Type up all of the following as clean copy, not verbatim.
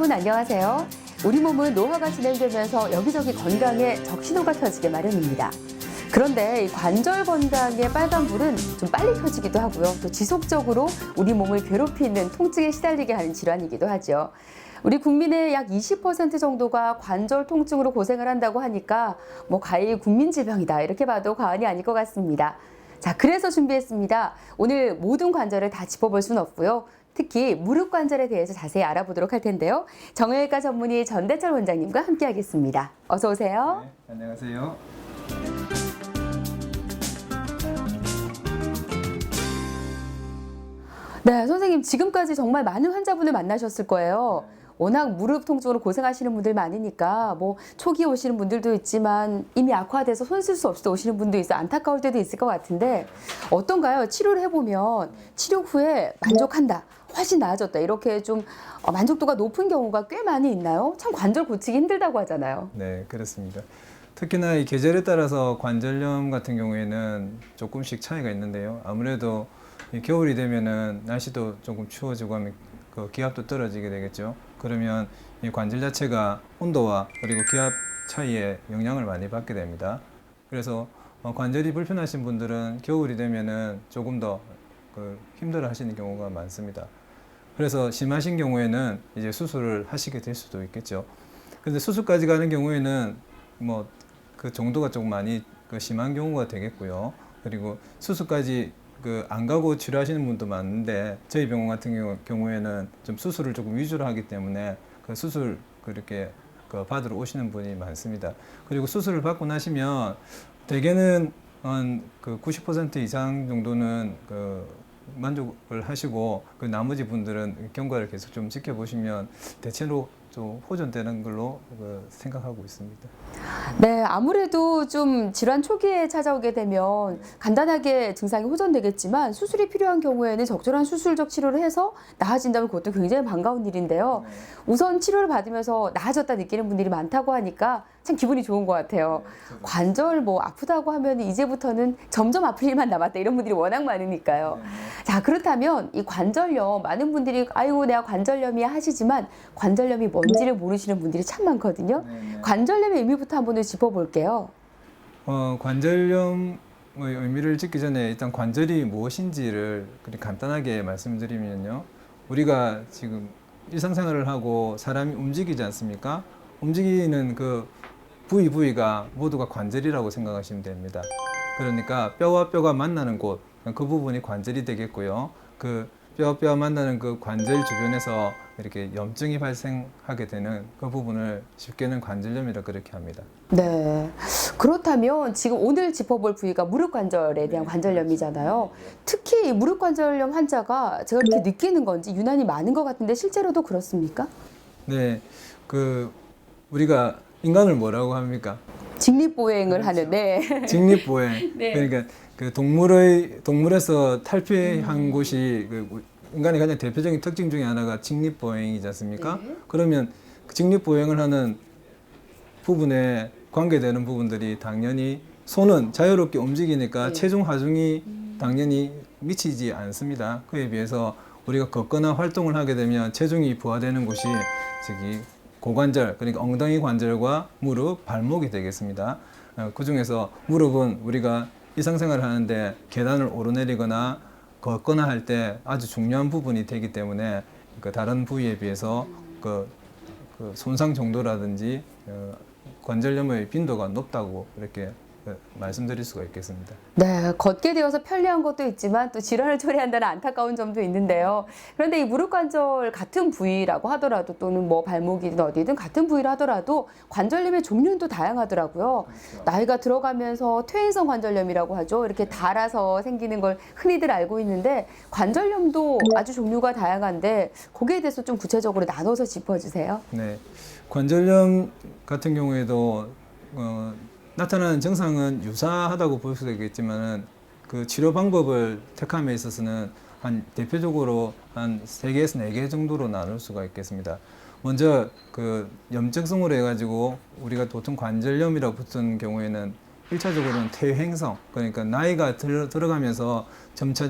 여러분 안녕하세요. 우리 몸은 노화가 진행되면서 여기저기 건강에 적신호가 켜지게 마련입니다. 그런데 이 관절 건강의 빨간불은 좀 빨리 켜지기도 하고요. 또 지속적으로 우리 몸을 괴롭히는 통증에 시달리게 하는 질환이기도 하죠. 우리 국민의 약 20% 정도가 관절 통증으로 고생을 한다고 하니까 가히 국민질병이다 이렇게 봐도 과언이 아닐 것 같습니다. 자, 그래서 준비했습니다. 오늘 모든 관절을 다 짚어볼 수는 없고요. 특히 무릎 관절에 대해서 자세히 알아보도록 할 텐데요. 정형외과 전문의 전대철 원장님과 함께하겠습니다. 어서 오세요. 네, 안녕하세요. 네, 선생님 지금까지 정말 많은 환자분을 만나셨을 거예요. 워낙 무릎 통증으로 고생하시는 분들 많으니까 초기에 오시는 분들도 있지만 이미 악화돼서 손 쓸 수 없을 때 오시는 분도 있어 안타까울 때도 있을 것 같은데 어떤가요? 치료를 해보면 치료 후에 만족한다, 훨씬 나아졌다 이렇게 좀 만족도가 높은 경우가 꽤 많이 있나요? 참 관절 고치기 힘들다고 하잖아요. 네, 그렇습니다. 특히나 이 계절에 따라서 관절염 같은 경우에는 조금씩 차이가 있는데요. 아무래도 이 겨울이 되면은 날씨도 조금 추워지고 하면 그 기압도 떨어지게 되겠죠. 그러면 이 관절 자체가 온도와 그리고 기압 차이에 영향을 많이 받게 됩니다. 그래서 관절이 불편하신 분들은 겨울이 되면은 조금 더 힘들어 하시는 경우가 많습니다. 그래서 심하신 경우에는 이제 수술을 하시게 될 수도 있겠죠. 근데 수술까지 가는 경우에는 그 정도가 조금 많이 심한 경우가 되겠고요. 그리고 수술까지 안 가고 치료하시는 분도 많은데 저희 병원 같은 경우에는 좀 수술을 조금 위주로 하기 때문에 그 수술 그렇게 받으러 오시는 분이 많습니다. 그리고 수술을 받고 나시면 대개는 한 90% 이상 정도는 만족을 하시고 나머지 분들은 경과를 계속 좀 지켜보시면 대체로 좀 호전되는 걸로 생각하고 있습니다. 네, 아무래도 좀 질환 초기에 찾아오게 되면 간단하게 증상이 호전되겠지만 수술이 필요한 경우에는 적절한 수술적 치료를 해서 나아진다면 그것도 굉장히 반가운 일인데요. 우선 치료를 받으면서 나아졌다 느끼는 분들이 많다고 하니까 참 기분이 좋은 것 같아요. 관절 아프다고 하면 이제부터는 점점 아플 일만 남았다 이런 분들이 워낙 많으니까요. 자, 그렇다면 이 관절염 많은 분들이 아이고 내가 관절염이야 하시지만 관절염이 뭔지를 모르시는 분들이 참 많거든요. 관절염의 의미부터 한번 짚어볼게요. 관절염의 의미를 짚기 전에 일단 관절이 무엇인지를 간단하게 말씀드리면요. 우리가 지금 일상생활을 하고 사람이 움직이지 않습니까? 움직이는 그 부위가 모두가 관절이라고 생각하시면 됩니다. 그러니까 뼈와 뼈가 만나는 곳, 그 부분이 관절이 되겠고요. 그 뼈와 뼈가 만나는 그 관절 주변에서 이렇게 염증이 발생하게 되는 그 부분을 쉽게는 관절염이라 그렇게 합니다. 네. 그렇다면 지금 오늘 짚어볼 부위가 무릎 관절에 대한 관절염이잖아요. 특히 이 무릎 관절염 환자가 제가 이렇게 느끼는 건지 유난히 많은 것 같은데 실제로도 그렇습니까? 네. 우리가 인간을 뭐라고 합니까? 직립보행을 하는, 네. 직립보행. 네. 그러니까 동물에서 탈피한 곳이 인간의 가장 대표적인 특징 중에 하나가 직립보행이지 않습니까? 네. 그러면 그 직립보행을 하는 부분에 관계되는 부분들이 당연히 손은 자유롭게 움직이니까 네. 체중 하중이 당연히 미치지 않습니다. 그에 비해서 우리가 걷거나 활동을 하게 되면 체중이 부하되는 곳이 고관절, 그러니까 엉덩이 관절과 무릎, 발목이 되겠습니다. 그 중에서 무릎은 우리가 일상생활을 하는데 계단을 오르내리거나 걷거나 할 때 아주 중요한 부분이 되기 때문에 다른 부위에 비해서 손상 정도라든지 관절염의 빈도가 높다고 이렇게 말씀드릴 수가 있겠습니다. 네, 걷게 되어서 편리한 것도 있지만 또 질환을 초래한다는 안타까운 점도 있는데요. 그런데 이 무릎 관절 같은 부위라고 하더라도 또는 발목이든 어디든 같은 부위라 하더라도 관절염의 종류는 또 다양하더라고요. 그렇죠. 나이가 들어가면서 퇴행성 관절염이라고 하죠. 이렇게 닳아서 생기는 걸 흔히들 알고 있는데 관절염도 아주 종류가 다양한데 거기에 대해서 좀 구체적으로 나눠서 짚어주세요. 네, 관절염 같은 경우에도 나타나는 증상은 유사하다고 볼 수도 있겠지만은 그 치료 방법을 택함에 있어서는 대표적으로 한 3개에서 4개 정도로 나눌 수가 있겠습니다. 먼저 염증성으로 해가지고 우리가 보통 관절염이라고 붙은 경우에는 1차적으로는 퇴행성, 그러니까 나이가 들어가면서 점차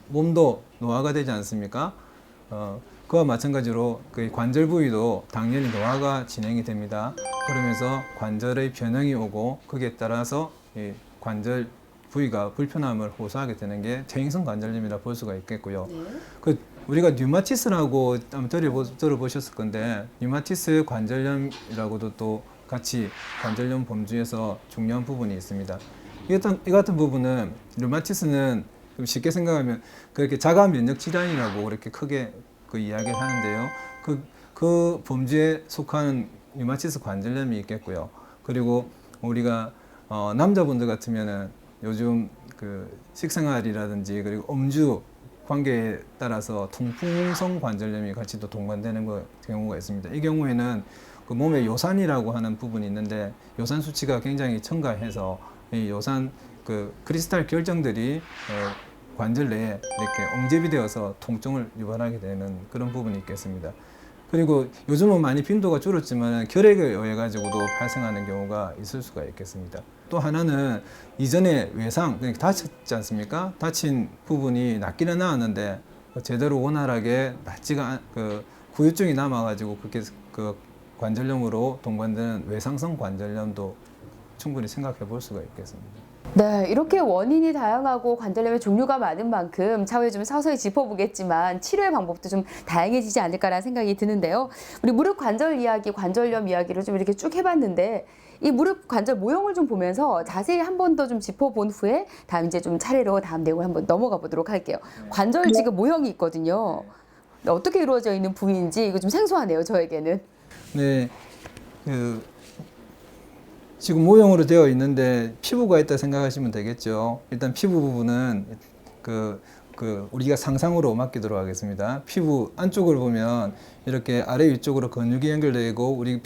몸도 노화가 되지 않습니까? 그와 마찬가지로 그 관절 부위도 당연히 노화가 진행이 됩니다. 그러면서 관절의 변형이 오고 거기에 따라서 이 관절 부위가 불편함을 호소하게 되는 게 퇴행성 관절염이라 볼 수가 있겠고요. 네. 그 우리가 류마티스라고 한번 들어보셨을 건데 류마티스 관절염이라고도 또 같이 관절염 범주에서 중요한 부분이 있습니다. 이 같은 부분은 류마티스는 좀 쉽게 생각하면 그렇게 자가 면역 질환이라고 그렇게 크게 그 이야기를 하는데요. 그 범주에 속하는 류마티스 관절염이 있겠고요. 그리고 우리가 남자분들 같으면은 요즘 그 식생활이라든지 그리고 음주 관계에 따라서 통풍성 관절염이 같이 또 동반되는 경우가 있습니다. 이 경우에는 그 몸에 요산이라고 하는 부분이 있는데 요산 수치가 굉장히 첨가해서 이 요산 그 크리스탈 결정들이 관절 내에 이렇게 옹접이 되어서 통증을 유발하게 되는 그런 부분이 있겠습니다. 그리고 요즘은 많이 빈도가 줄었지만 결핵에 의해 가지고도 발생하는 경우가 있을 수가 있겠습니다. 또 하나는 이전에 외상, 그러니까 다쳤지 않습니까? 다친 부분이 낫기는 나았는데 제대로 원활하게 낫지가 그 후유증이 남아가지고 그렇게 그 관절염으로 동반되는 외상성 관절염도 충분히 생각해 볼 수가 있겠습니다. 네, 이렇게 원인이 다양하고 관절염의 종류가 많은 만큼 차후에 좀 서서히 짚어보겠지만 치료의 방법도 좀 다양해지지 않을까라는 생각이 드는데요. 우리 무릎 관절 이야기, 관절염 이야기를 좀 이렇게 쭉 해봤는데 이 무릎 관절 모형을 좀 보면서 자세히 한 번 더 좀 짚어본 후에 다음 이제 좀 차례로 다음 내용을 한번 넘어가 보도록 할게요. 관절 지금 모형이 있거든요. 어떻게 이루어져 있는 부위인지 이거 좀 생소하네요, 저에게는. 네, 그 지금 모형으로 되어 있는데 피부가 있다 생각하시면 되겠죠. 일단 피부 부분은 우리가 상상으로 맡기도록 하겠습니다. 피부 안쪽을 보면 이렇게 아래 위쪽으로 근육이 연결되고 우리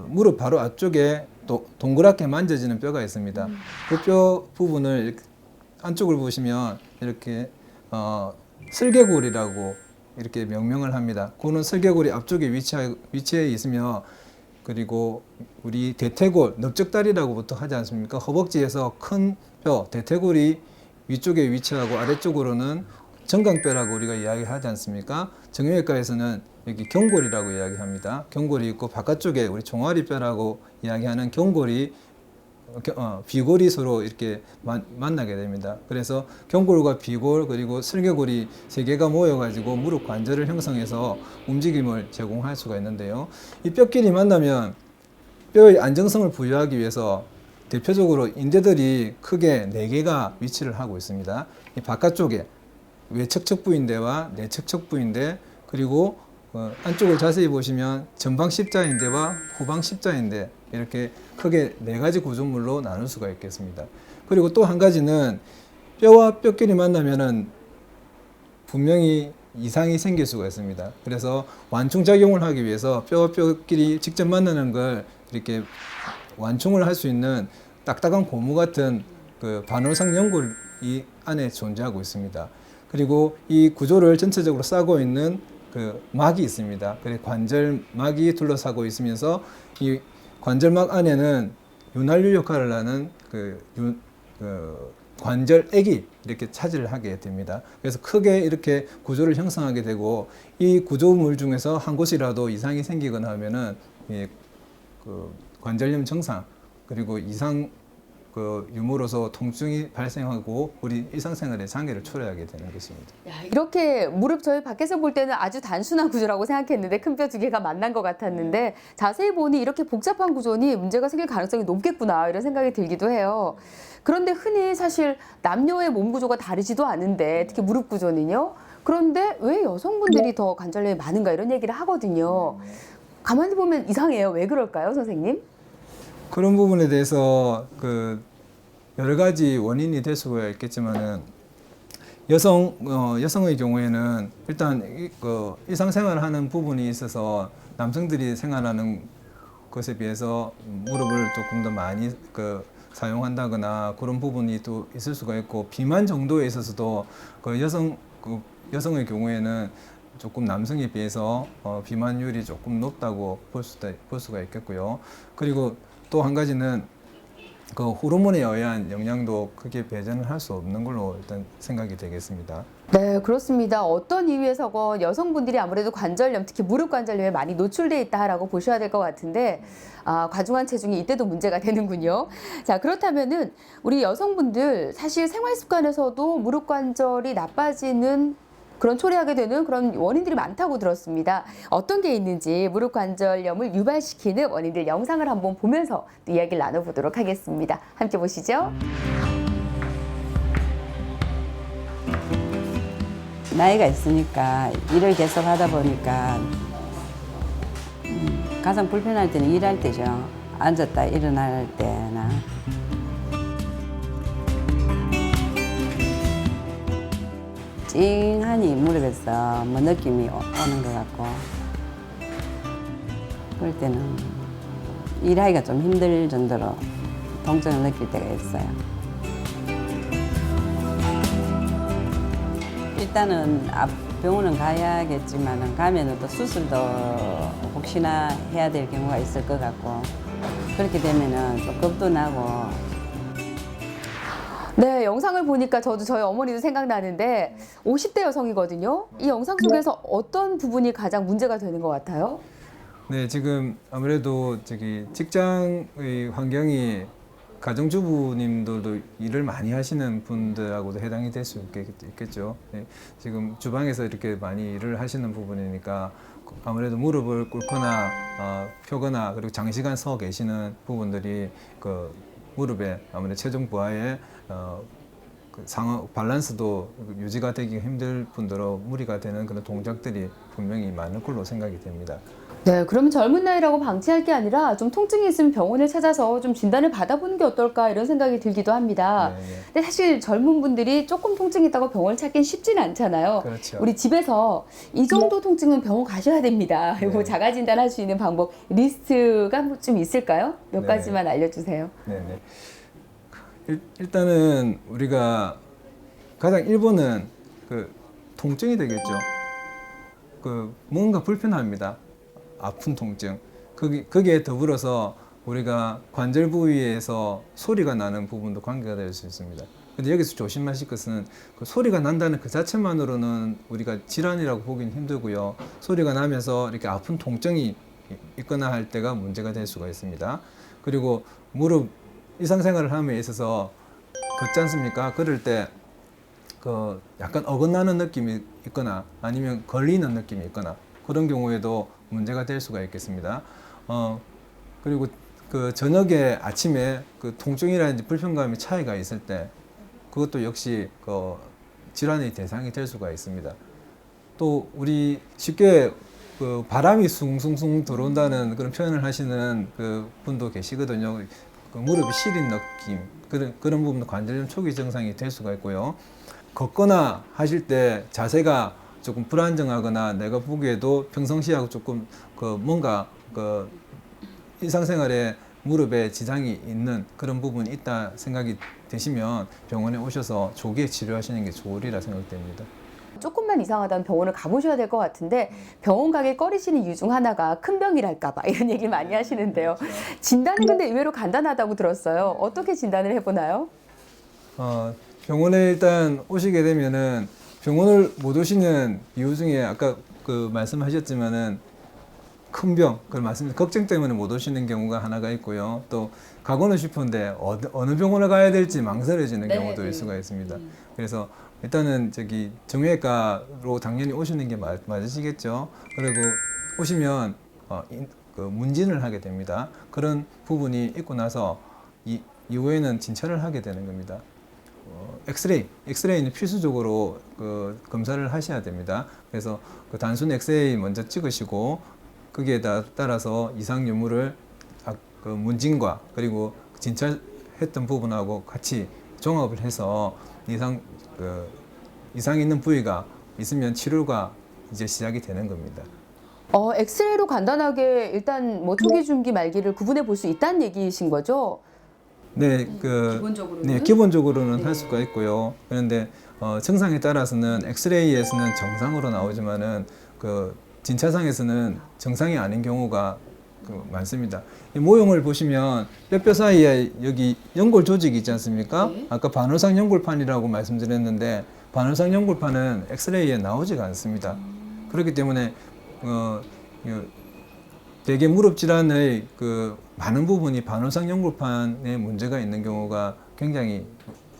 무릎 바로 앞쪽에 또 동그랗게 만져지는 뼈가 있습니다. 그 뼈 부분을 안쪽을 보시면 이렇게 슬개골이라고 이렇게 명명을 합니다. 그는 슬개골이 앞쪽에 위치해 있으며 그리고 우리 대퇴골, 넓적다리라고부터 하지 않습니까? 허벅지에서 큰 뼈, 대퇴골이 위쪽에 위치하고 아래쪽으로는 정강뼈라고 우리가 이야기하지 않습니까? 정형외과에서는 여기 경골이라고 이야기합니다. 경골이 있고 바깥쪽에 우리 종아리뼈라고 이야기하는 경골이 비골이 서로 이렇게 만나게 됩니다. 그래서 경골과 비골 그리고 슬개골이 세 개가 모여가지고 무릎 관절을 형성해서 움직임을 제공할 수가 있는데요. 이 뼈끼리 만나면 뼈의 안정성을 부여하기 위해서 대표적으로 인대들이 크게 4개가 위치를 하고 있습니다. 이 바깥쪽에 외척척부인대와 내척척부인대 그리고 안쪽을 자세히 보시면 전방 십자인대와 후방 십자인대 이렇게 크게 4가지 구조물로 나눌 수가 있겠습니다. 그리고 또 한 가지는 뼈와 뼈끼리 만나면은 분명히 이상이 생길 수가 있습니다. 그래서 완충작용을 하기 위해서 뼈와 뼈끼리 직접 만나는 걸 이렇게 완충을 할 수 있는 딱딱한 고무 같은 그 반월상 연골이 안에 존재하고 있습니다. 그리고 이 구조를 전체적으로 싸고 있는 그 막이 있습니다. 그래서 관절막이 둘러싸고 있으면서 이 관절막 안에는 윤활유 역할을 하는 관절액이 이렇게 차지를 하게 됩니다. 그래서 크게 이렇게 구조를 형성하게 되고 이 구조물 중에서 한 곳이라도 이상이 생기거나 하면은 관절염 증상 그리고 이상 유무로서 통증이 발생하고 우리 일상생활에 장애를 초래하게 되는 것입니다. 야, 이렇게 무릎 저희 밖에서 볼 때는 아주 단순한 구조라고 생각했는데 큰 뼈 2개가 만난 것 같았는데 자세히 보니 이렇게 복잡한 구조니 문제가 생길 가능성이 높겠구나 이런 생각이 들기도 해요. 그런데 흔히 사실 남녀의 몸 구조가 다르지도 않은데 특히 무릎 구조는요. 그런데 왜 여성분들이 더 관절염이 많은가 이런 얘기를 하거든요. 가만히 보면 이상해요. 왜 그럴까요, 선생님? 그런 부분에 대해서 여러 가지 원인이 될 수가 있겠지만은 여성의 경우에는 일단 일상생활을 하는 부분이 있어서 남성들이 생활하는 것에 비해서 무릎을 조금 더 많이 사용한다거나 그런 부분이 또 있을 수가 있고 비만 정도에 있어서도 여성의 경우에는 조금 남성에 비해서 비만율이 조금 높다고 볼 수가 있겠고요. 그리고 또 한 가지는 그 호르몬에 의한 영향도 크게 배제는 할 수 없는 걸로 일단 생각이 되겠습니다. 네, 그렇습니다. 어떤 이유에서건 여성분들이 아무래도 관절염, 특히 무릎 관절염에 많이 노출돼 있다라고 보셔야 될 것 같은데, 과중한 체중이 이때도 문제가 되는군요. 자, 그렇다면은 우리 여성분들 사실 생활 습관에서도 무릎 관절이 나빠지는 그런 초래하게 되는 그런 원인들이 많다고 들었습니다. 어떤 게 있는지 무릎 관절염을 유발시키는 원인들 영상을 한번 보면서 또 이야기를 나눠보도록 하겠습니다. 함께 보시죠. 나이가 있으니까 일을 계속 하다 보니까 가장 불편할 때는 일할 때죠. 앉았다 일어날 때나. 찡하니 무릎에서 뭐 느낌이 오는 것 같고 그럴 때는 일하기가 좀 힘들 정도로 통증을 느낄 때가 있어요. 일단은 병원은 가야겠지만 가면은 또 수술도 혹시나 해야 될 경우가 있을 것 같고 그렇게 되면은 좀 겁도 나고. 네, 영상을 보니까 저도 저희 어머니도 생각나는데 50대 여성이거든요. 이 영상 속에서 어떤 부분이 가장 문제가 되는 것 같아요? 네, 지금 아무래도 저기 직장의 환경이 가정주부님들도 일을 많이 하시는 분들하고도 해당이 될 수 있겠죠. 네, 지금 주방에서 이렇게 많이 일을 하시는 부분이니까 아무래도 무릎을 꿇거나 펴거나 그리고 장시간 서 계시는 부분들이 그 무릎에 아무래도 체중 부하에 그 상하 밸런스도 유지가 되기 힘들 뿐더러 무리가 되는 그런 동작들이 분명히 많을 걸로 생각이 됩니다. 네, 그러면 젊은 나이라고 방치할 게 아니라 좀 통증이 있으면 병원을 찾아서 좀 진단을 받아보는 게 어떨까 이런 생각이 들기도 합니다. 네, 네. 근데 사실 젊은 분들이 조금 통증이 있다고 병원을 찾긴 쉽지는 않잖아요. 그렇죠. 우리 집에서 이 정도 통증은 병원 가셔야 됩니다. 네. 이거 자가 진단할 수 있는 방법 리스트가 좀 있을까요? 몇 네. 가지만 알려주세요. 네네. 일단은 우리가 가장 1번은 그 통증이 되겠죠. 그 뭔가 불편합니다. 아픈 통증. 거기에 더불어서 우리가 관절 부위에서 소리가 나는 부분도 관계가 될 수 있습니다. 근데 여기서 조심하실 것은 그 소리가 난다는 그 자체만으로는 우리가 질환이라고 보기는 힘들고요. 소리가 나면서 이렇게 아픈 통증이 있거나 할 때가 문제가 될 수가 있습니다. 그리고 무릎 일상생활을 함에 있어서 걷지 않습니까? 걸을 때 그 약간 어긋나는 느낌이 있거나 아니면 걸리는 느낌이 있거나 그런 경우에도 문제가 될 수가 있겠습니다. 그리고 그 저녁에 아침에 그 통증이라든지 불편감의 차이가 있을 때 그것도 역시 그 질환의 대상이 될 수가 있습니다. 또 우리 쉽게 그 바람이 숭숭숭 들어온다는 그런 표현을 하시는 그 분도 계시거든요. 그 무릎이 시린 느낌 그런 부분도 관절염 초기 증상이 될 수가 있고요. 걷거나 하실 때 자세가 조금 불안정하거나 내가 보기에도 평상시하고 조금 그 뭔가 그 일상생활에 무릎에 지장이 있는 그런 부분이 있다 생각이 되시면 병원에 오셔서 조기에 치료하시는 게 좋으리라 생각됩니다. 조금만 이상하다면 병원을 가보셔야 될 것 같은데 병원 가길 꺼리시는 이유 중 하나가 큰 병이랄까 봐 이런 얘기를 많이 하시는데요. 진단은 근데 의외로 간단하다고 들었어요. 어떻게 진단을 해보나요? 병원에 일단 오시게 되면은 병원을 못 오시는 이유 중에 아까 그 말씀하셨지만은 큰 병, 걱정 때문에 못 오시는 경우가 하나가 있고요. 또 가고는 싶은데 어느 병원을 가야 될지 망설여지는 경우도 일 수가 있습니다. 그래서 일단은 저기 정형외과로 당연히 오시는 게 맞으시겠죠. 그리고 오시면 그 문진을 하게 됩니다. 그런 부분이 있고 나서 이후에는 진찰을 하게 되는 겁니다. 엑스레이는 필수적으로 그 검사를 하셔야 됩니다. 그래서 그 단순 엑스레이 먼저 찍으시고 거기에 따라서 이상 유무를 그 문진과 그리고 진찰했던 부분하고 같이 종합을 해서 이상 있는 부위가 있으면 치료가 이제 시작이 되는 겁니다. 엑스레이로 간단하게 일단 뭐 초기, 중기, 말기를 구분해 볼 수 있다는 얘기이신 거죠? 네, 기본적으로는? 네, 기본적으로는 네. 할 수가 있고요. 그런데 증상에 따라서는 엑스레이에서는 정상으로 나오지만은 그 진찰상에서는 정상이 아닌 경우가 많습니다. 이 모형을 보시면 뼈 사이에 여기 연골 조직이 있지 않습니까? 네. 아까 반월상 연골판이라고 말씀드렸는데 반월상 연골판은 엑스레이에 나오지가 않습니다. 그렇기 때문에 대개 무릎 질환의 그 많은 부분이 반월상 연골판에 문제가 있는 경우가 굉장히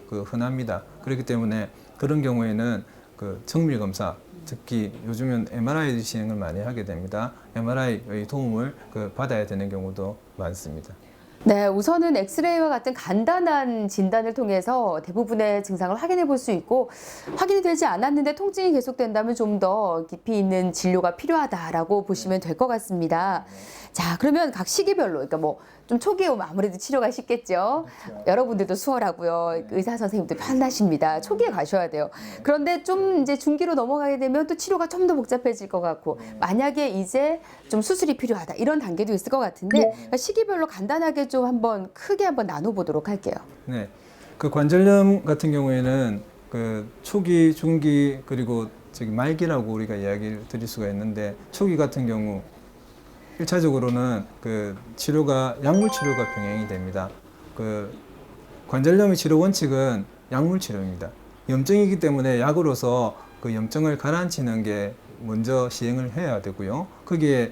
흔합니다. 그렇기 때문에 그런 경우에는 그 정밀 검사, 특히 요즘은 MRI 시행을 많이 하게 됩니다. MRI의 도움을 받아야 되는 경우도 많습니다. 네, 우선은 엑스레이와 같은 간단한 진단을 통해서 대부분의 증상을 확인해 볼 수 있고 확인이 되지 않았는데 통증이 계속된다면 좀 더 깊이 있는 진료가 필요하다라고 보시면 될 것 같습니다. 자, 그러면 각 시기별로, 그러니까 뭐 좀 초기에 오면 아무래도 치료가 쉽겠죠. 여러분들도 수월하고요. 의사 선생님도 편하십니다. 초기에 가셔야 돼요. 그런데 좀 이제 중기로 넘어가게 되면 또 치료가 좀 더 복잡해질 것 같고 만약에 이제 좀 수술이 필요하다 이런 단계도 있을 것 같은데 시기별로 간단하게 좀 크게 한번 나눠보도록 할게요. 네, 그 관절염 같은 경우에는 그 초기, 중기 그리고 말기라고 우리가 이야기를 드릴 수가 있는데 초기 같은 경우 1차적으로는 그 치료가 약물 치료가 병행이 됩니다. 그 관절염의 치료 원칙은 약물 치료입니다. 염증이기 때문에 약으로서 그 염증을 가라앉히는 게 먼저 시행을 해야 되고요. 거기에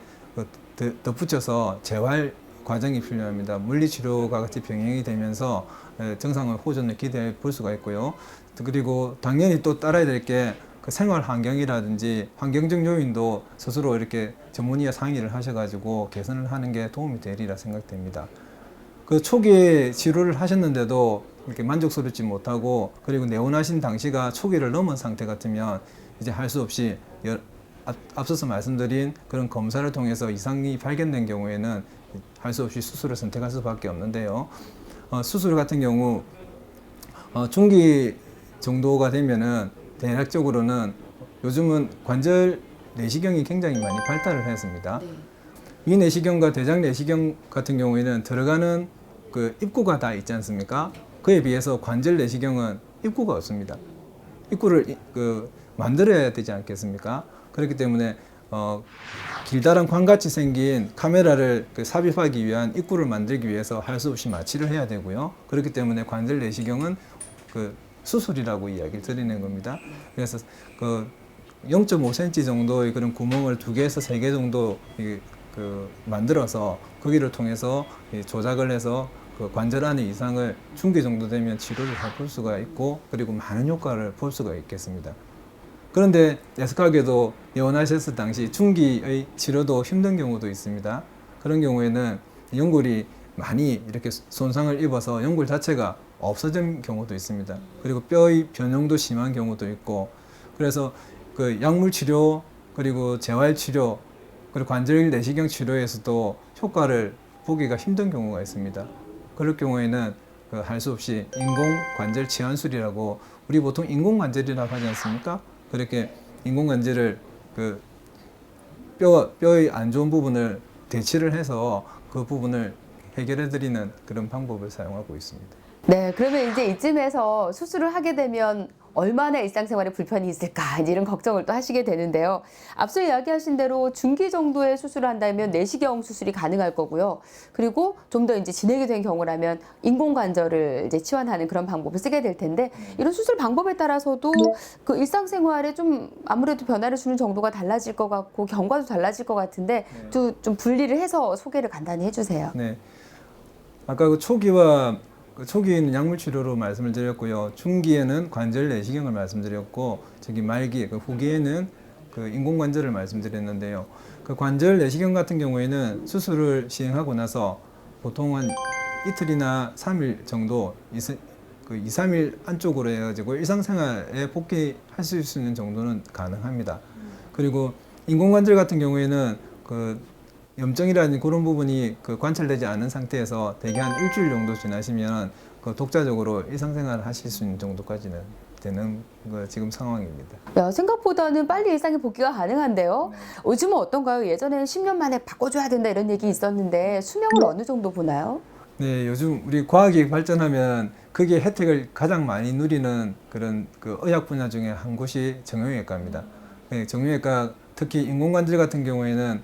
덧붙여서 재활 과정이 필요합니다. 물리치료가 같이 병행이 되면서 정상의 호전을 기대해 볼 수가 있고요. 그리고 당연히 또 따라야 될 게 그 생활 환경이라든지 환경적 요인도 스스로 이렇게 전문의와 상의를 하셔가지고 개선을 하는 게 도움이 되리라 생각됩니다. 그 초기에 치료를 하셨는데도 이렇게 만족스럽지 못하고 그리고 내원하신 당시가 초기를 넘은 상태 같으면 이제 할 수 없이 앞서서 말씀드린 그런 검사를 통해서 이상이 발견된 경우에는 할 수 없이 수술을 선택할 수밖에 없는데요. 수술 같은 경우 중기 정도가 되면은 대략적으로는 요즘은 관절 내시경이 굉장히 많이 발달을 했습니다. 위 내시경과 대장 내시경 같은 경우에는 들어가는 그 입구가 다 있지 않습니까? 그에 비해서 관절 내시경은 입구가 없습니다. 입구를 만들어야 되지 않겠습니까? 그렇기 때문에 길다란 관같이 생긴 카메라를 삽입하기 위한 입구를 만들기 위해서 할 수 없이 마취를 해야 되고요. 그렇기 때문에 관절 내시경은 수술이라고 이야기를 드리는 겁니다. 그래서 0.5cm 정도의 그런 구멍을 2개에서 3개 정도 만들어서 거기를 통해서 조작을 해서 그 관절 안의 이상을 중기 정도 되면 치료를 볼 수가 있고 그리고 많은 효과를 볼 수가 있겠습니다. 그런데 애석하게도 예원하셨을 당시 중기의 치료도 힘든 경우도 있습니다. 그런 경우에는 연골이 많이 이렇게 손상을 입어서 연골 자체가 없어진 경우도 있습니다. 그리고 뼈의 변형도 심한 경우도 있고 그래서 그 약물 치료 그리고 재활 치료 그리고 관절 내시경 치료에서도 효과를 보기가 힘든 경우가 있습니다. 그럴 경우에는 할 수 없이 인공 관절 치환술이라고 우리 보통 인공 관절이라고 하지 않습니까? 그렇게 인공 관절을 뼈의 안 좋은 부분을 대치를 해서 그 부분을 해결해 드리는 그런 방법을 사용하고 있습니다. 네, 그러면 이제 이쯤에서 수술을 하게 되면 얼마나 일상생활에 불편이 있을까 이제 이런 걱정을 또 하시게 되는데요. 앞서 이야기하신 대로 중기 정도의 수술을 한다면 내시경 수술이 가능할 거고요. 그리고 좀 더 이제 진행이 된 경우라면 인공관절을 이제 치환하는 그런 방법을 쓰게 될 텐데 이런 수술 방법에 따라서도 그 일상생활에 좀 아무래도 변화를 주는 정도가 달라질 것 같고 경과도 달라질 것 같은데 좀 분리를 해서 소개를 간단히 해주세요. 네, 아까 초기에는 약물 치료로 말씀을 드렸고요. 중기에는 관절 내시경을 말씀드렸고, 말기, 후기에는 인공 관절을 말씀드렸는데요. 그 관절 내시경 같은 경우에는 수술을 시행하고 나서 보통 한 이틀이나 3일 정도, 2, 3일 안쪽으로 해가지고 일상생활에 복귀할 수 있는 정도는 가능합니다. 그리고 인공 관절 같은 경우에는 염증이라는 그런 부분이 관찰되지 않은 상태에서 대개 한 일주일 정도 지나시면 독자적으로 일상생활을 하실 수 있는 정도까지는 되는 지금 상황입니다. 야, 생각보다는 빨리 일상에 복귀가 가능한데요. 요즘은 어떤가요? 예전에는 10년 만에 바꿔줘야 된다 이런 얘기 있었는데 수명을 어느 정도 보나요? 네, 요즘 우리 과학이 발전하면 그게 혜택을 가장 많이 누리는 그런 의학 분야 중에 한 곳이 정형외과입니다. 네, 정형외과 특히 인공관절 같은 경우에는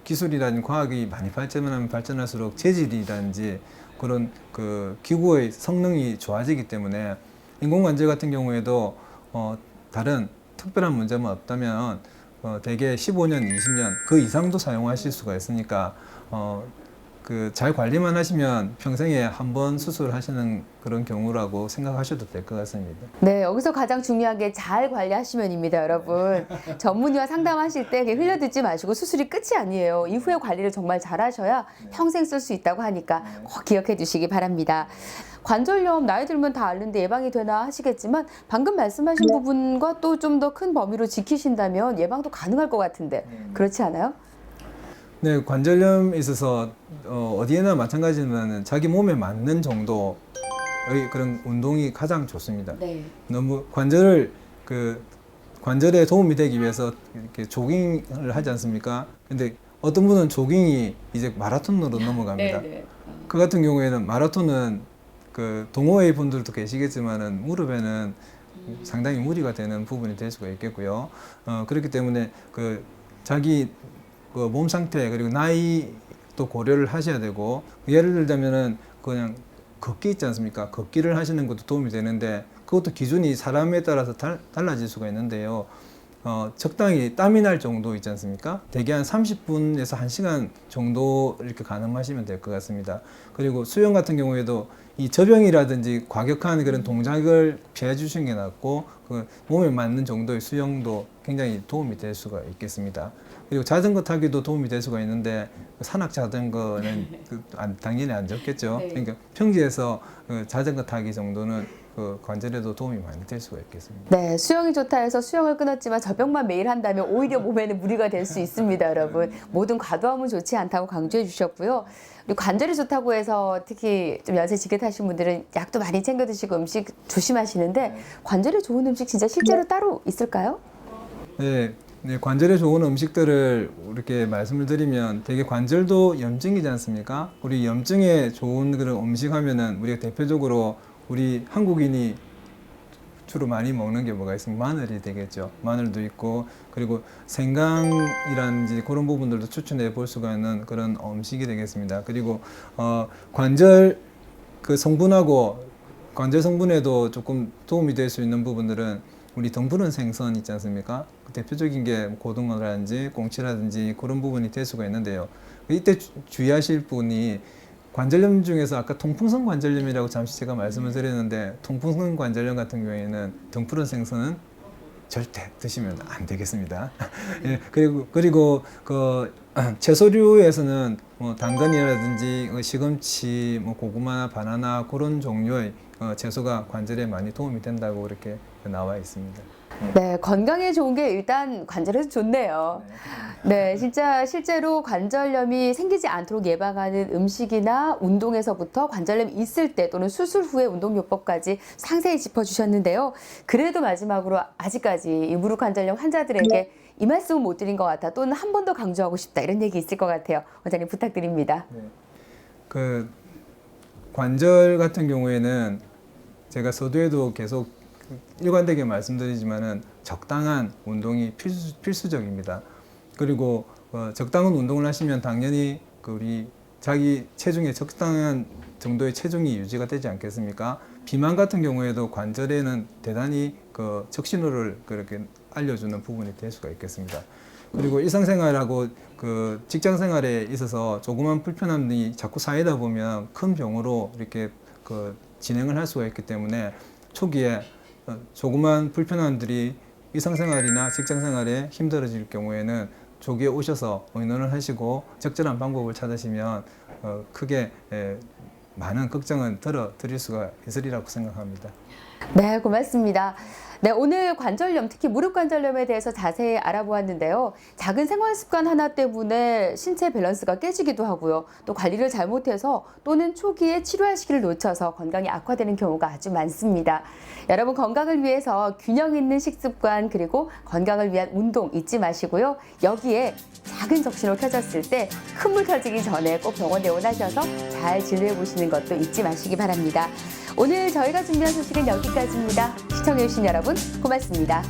기술이라든지 과학이 많이 발전하면 발전할수록 재질이라든지 그런 그 기구의 성능이 좋아지기 때문에 인공관절 같은 경우에도 다른 특별한 문제만 없다면 대개 15년, 20년 그 이상도 사용하실 수가 있으니까 그 잘 관리만 하시면 평생에 한 번 수술하시는 그런 경우라고 생각하셔도 될 것 같습니다. 네, 여기서 가장 중요한 게 잘 관리하시면입니다, 여러분. 전문의와 상담하실 때 그냥 흘려듣지 마시고 수술이 끝이 아니에요. 이후에 관리를 정말 잘 하셔야 평생 쓸 수 있다고 하니까 꼭 기억해 두시기 바랍니다. 관절염 나이 들면 다 앓는데 예방이 되나 하시겠지만 방금 말씀하신 부분과 또 좀 더 큰 범위로 지키신다면 예방도 가능할 것 같은데 그렇지 않아요? 네, 관절염에 있어서 어디에나 마찬가지지만 자기 몸에 맞는 정도의 그런 운동이 가장 좋습니다. 네. 너무 관절에 도움이 되기 위해서 이렇게 조깅을 하지 않습니까? 근데 어떤 분은 조깅이 이제 마라톤으로 넘어갑니다. 네. 그 같은 경우에는 마라톤은 그 동호회 분들도 계시겠지만은 무릎에는 상당히 무리가 되는 부분이 될 수가 있겠고요. 그렇기 때문에 그 자기 그 몸 상태 그리고 나이도 고려를 하셔야 되고 예를 들자면은 그냥 걷기 있지 않습니까? 걷기를 하시는 것도 도움이 되는데 그것도 기준이 사람에 따라서 달라질 수가 있는데요. 적당히 땀이 날 정도 있지 않습니까? 대개 한 30분에서 1시간 정도 이렇게 가늠하시면 될 것 같습니다. 그리고 수영 같은 경우에도 이 저병이라든지 과격한 그런 동작을 피해 주시는 게 낫고 그 몸에 맞는 정도의 수영도 굉장히 도움이 될 수가 있겠습니다. 그리고 자전거 타기도 도움이 될 수가 있는데 산악 자전거는 당연히 안 좋겠죠. 네. 그러니까 평지에서 자전거 타기 정도는 그 관절에도 도움이 많이 될 수가 있겠습니다. 네, 수영이 좋다 해서 수영을 끊었지만 저병만 매일 한다면 오히려 몸에는 무리가 될 수 있습니다, 여러분. 모든 과도함은 좋지 않다고 강조해 주셨고요. 그리고 관절이 좋다고 해서 특히 좀 연세 지긋하신 분들은 약도 많이 챙겨 드시고 음식 조심하시는데 관절에 좋은 음식 진짜 실제로 따로 있을까요? 네, 관절에 좋은 음식들을 이렇게 말씀을 드리면 되게 관절도 염증이지 않습니까? 우리 염증에 좋은 그런 음식 하면은 우리가 대표적으로 우리 한국인이 주로 많이 먹는 게 뭐가 있습니까? 마늘이 되겠죠. 마늘도 있고 그리고 생강이라든지 그런 부분들도 추천해 볼 수가 있는 그런 음식이 되겠습니다. 그리고 관절 그 성분하고 관절 성분에도 조금 도움이 될 수 있는 부분들은 우리 덩푸른 생선 있지 않습니까? 대표적인 게 고등어라든지 꽁치라든지 그런 부분이 될 수가 있는데요. 이때 주의하실 분이 관절염 중에서 아까 통풍성 관절염이라고 잠시 제가 말씀을 드렸는데 통풍성 관절염 같은 경우에는 덩푸른 생선은 절대 드시면 안 되겠습니다. 예, 그리고 그 채소류에서는 뭐 당근이라든지 시금치, 뭐 고구마나 바나나 그런 종류의 채소가 관절에 많이 도움이 된다고 이렇게 나와 있습니다. 네, 건강에 좋은 게 일단 관절에서 좋네요. 네, 진짜 실제로 관절염이 생기지 않도록 예방하는 음식이나 운동에서부터 관절염이 있을 때 또는 수술 후의 운동요법까지 상세히 짚어주셨는데요. 그래도 마지막으로 아직까지 이 무릎 관절염 환자들에게 이 말씀은 못 드린 것 같아 또는 한 번 더 강조하고 싶다 이런 얘기 있을 것 같아요. 원장님 부탁드립니다. 네. 그 관절 같은 경우에는 제가 서두에도 계속 일관되게 말씀드리지만은 적당한 운동이 필수적입니다. 그리고 적당한 운동을 하시면 당연히 우리 자기 체중의 적당한 정도의 체중이 유지가 되지 않겠습니까? 비만 같은 경우에도 관절에는 대단히 그 적신호를 그렇게 알려주는 부분이 될 수가 있겠습니다. 그리고 일상생활하고 그 직장생활에 있어서 조그만 불편함이 자꾸 쌓이다 보면 큰 병으로 이렇게 그 진행을 할 수가 있기 때문에 초기에 조그만 불편함들이 일상생활이나 직장생활에 힘들어질 경우에는 조기에 오셔서 의논을 하시고 적절한 방법을 찾으시면 크게 많은 걱정은 덜어드릴 수가 있으리라고 생각합니다. 네, 고맙습니다. 네, 오늘 관절염, 특히 무릎 관절염에 대해서 자세히 알아보았는데요. 작은 생활 습관 하나 때문에 신체 밸런스가 깨지기도 하고요. 또 관리를 잘못해서 또는 초기에 치료할 시기를 놓쳐서 건강이 악화되는 경우가 아주 많습니다. 여러분 건강을 위해서 균형 있는 식습관 그리고 건강을 위한 운동 잊지 마시고요. 여기에 작은 적신호 켜졌을 때 큰 물 켜지기 전에 꼭 병원 내원하셔서 잘 진료해 보시는 것도 잊지 마시기 바랍니다. 오늘 저희가 준비한 소식은 여기까지입니다. 시청해주신 여러분 고맙습니다.